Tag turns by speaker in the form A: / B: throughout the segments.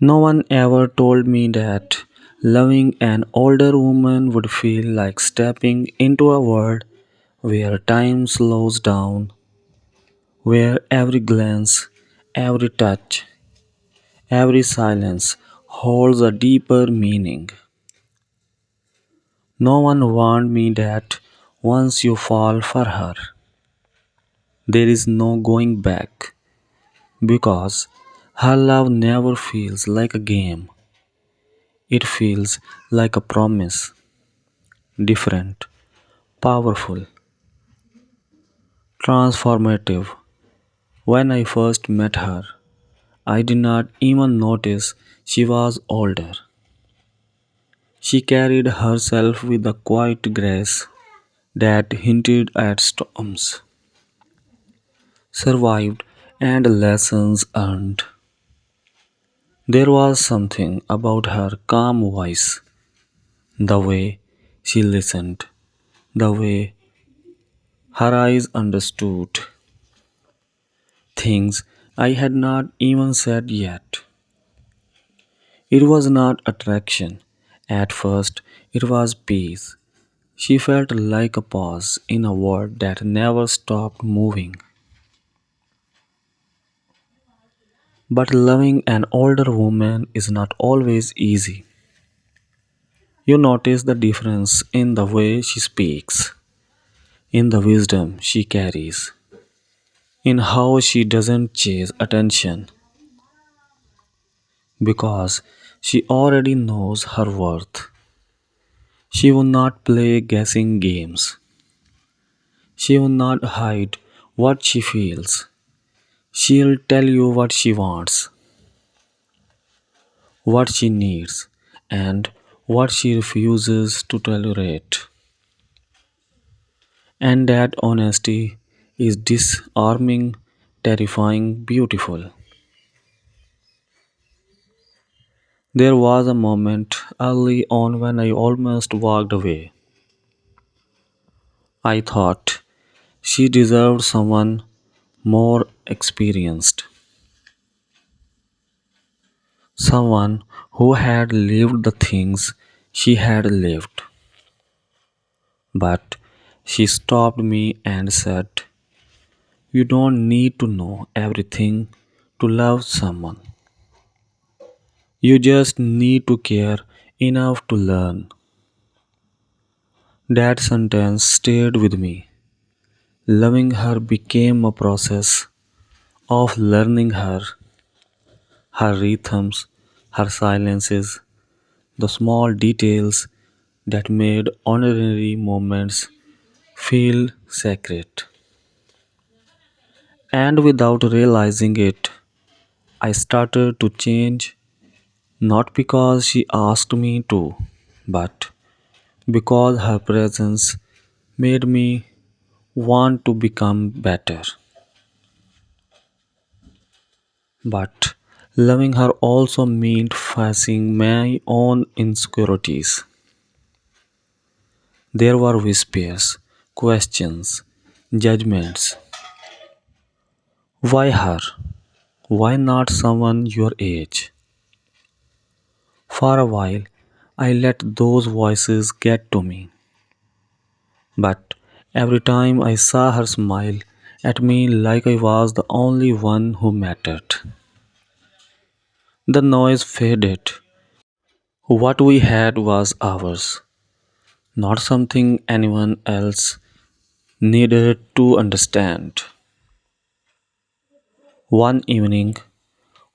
A: No one ever told me that loving an older woman would feel like stepping into a world where time slows down, where every glance, every touch, every silence holds a deeper meaning. No one warned me that once you fall for her, there is no going back because her love never feels like a game. It feels like a promise, different, powerful, transformative. When I first met her, I did not even notice she was older. She carried herself with a quiet grace that hinted at storms, survived, and lessons earned. There was something about her calm voice, the way she listened, the way her eyes understood things I had not even said yet. It was not attraction. At first, it was peace. She felt like a pause in a world that never stopped moving. But loving an older woman is not always easy. You notice the difference in the way she speaks, in the wisdom she carries, in how she doesn't chase attention because she already knows her worth. She will not play guessing games. She will not hide what she feels. She'll tell you what she wants, what she needs, and what she refuses to tolerate. And that honesty is disarming, terrifying, beautiful. There was a moment early on when I almost walked away. I thought she deserved someone more experienced, someone who had lived the things she had lived. But she stopped me and said, "You don't need to know everything to love someone. You just need to care enough to learn." That sentence stayed with me. Loving her became a process of learning her, her rhythms, her silences, the small details that made ordinary moments feel sacred. And without realizing it, I started to change not because she asked me to, but because her presence made me want to become better. But loving her also meant facing my own insecurities. There were whispers, questions, judgments. Why her? Why not someone your age? For a while, I let those voices get to me. But every time I saw her smile at me like I was the only one who mattered, the noise faded. What we had was ours, not something anyone else needed to understand. One evening,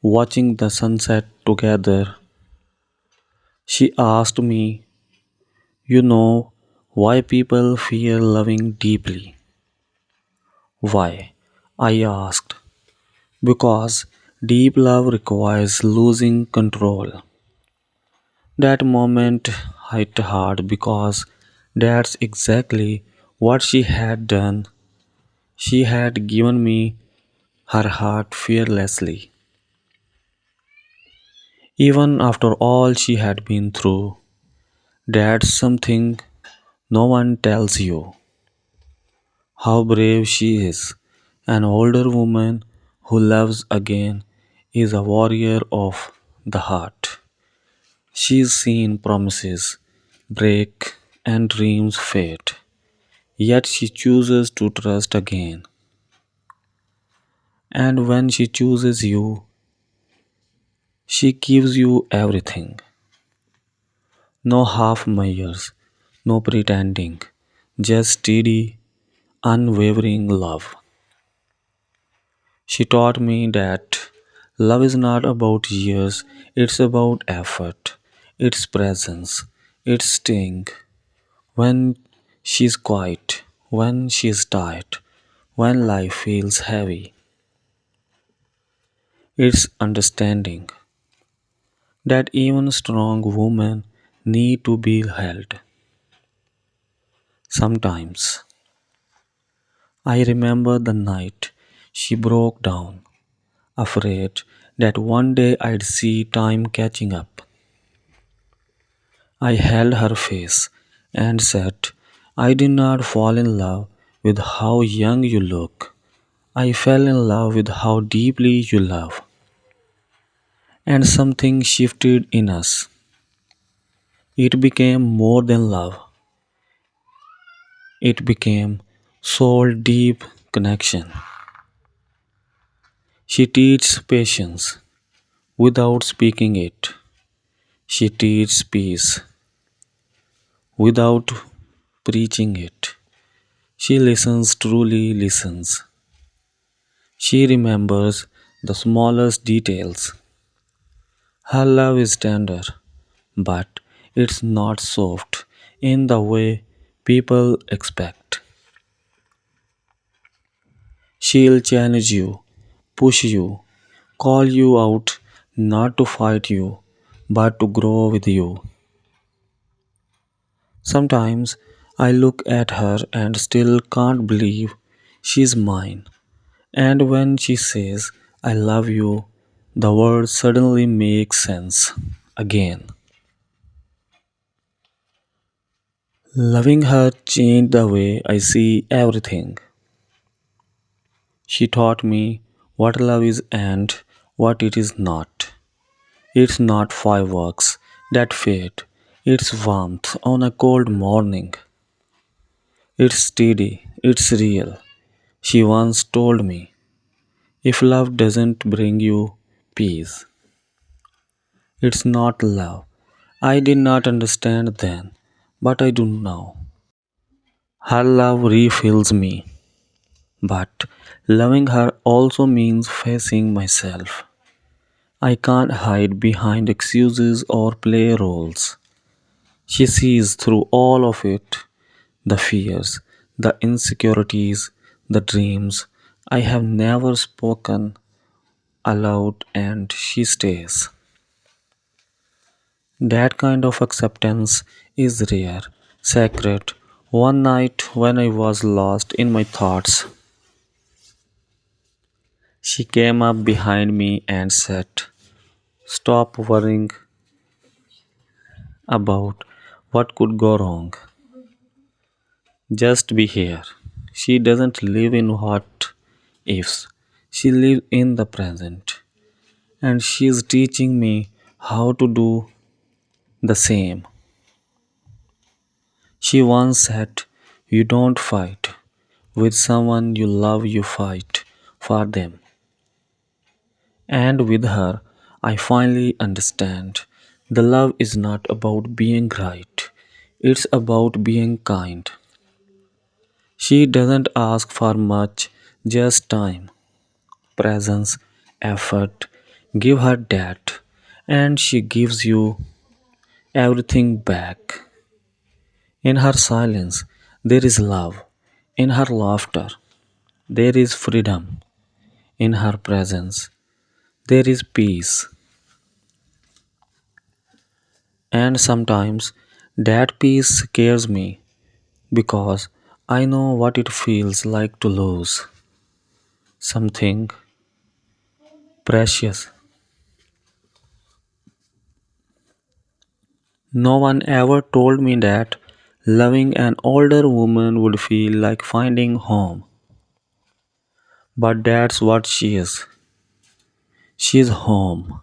A: watching the sunset together, she asked me, "You know why people fear loving deeply?" "Why?" I asked. "Because deep love requires losing control." That moment hit hard because that's exactly what she had done. She had given me her heart fearlessly, even after all she had been through. That's something no one tells you. How brave she is. An older woman who loves again is a warrior of the heart. She's seen promises break and dreams fade, yet she chooses to trust again. And when she chooses you, she gives you everything. No half measures, no pretending, just steady, unwavering love. She taught me that love is not about years, it's about effort, its presence, its sting. When she's quiet, when she's tired, when life feels heavy, it's understanding that even strong women need to be held. Sometimes I remember the night she broke down, afraid that one day I'd see time catching up. I held her face and said, I did not fall in love with how young you look. I fell in love with how deeply you love. And something shifted in us. It became more than love, it became soul deep connection. She teaches patience without speaking it. She teaches peace without preaching it. She listens, truly listens. She remembers the smallest details. Her love is tender, but it's not soft in the way people expect. She'll challenge you, push you, call you out not to fight you, but to grow with you. Sometimes I look at her and still can't believe she's mine. And when she says, I love you, the word suddenly makes sense again. Loving her changed the way I see everything. She taught me what love is and what it is not. It's not fireworks that fade, it's warmth on a cold morning. It's steady, it's real. She once told me, if love doesn't bring you peace, it's not love. I did not understand then, but I do now. Her love refills me, but loving her also means facing myself. I can't hide behind excuses or play roles. She sees through all of it, the fears, the insecurities, the dreams I have never spoken aloud, and she stays. That kind of acceptance is rare, sacred. One night when I was lost in my thoughts, she came up behind me and said, stop worrying about what could go wrong. Just be here. She doesn't live in what ifs, she lives in the present. And she's teaching me how to do the same. She once said, you don't fight with someone you love, you fight for them. And with her, I finally understand the love is not about being right, it's about being kind. She doesn't ask for much, just time, presence, effort. Give her that, and she gives you everything back. In her silence, there is love. In her laughter, there is freedom. In her presence, there is peace. And sometimes that peace scares me because I know what it feels like to lose something precious. No one ever told me that loving an older woman would feel like finding home. But that's what she is. She's home.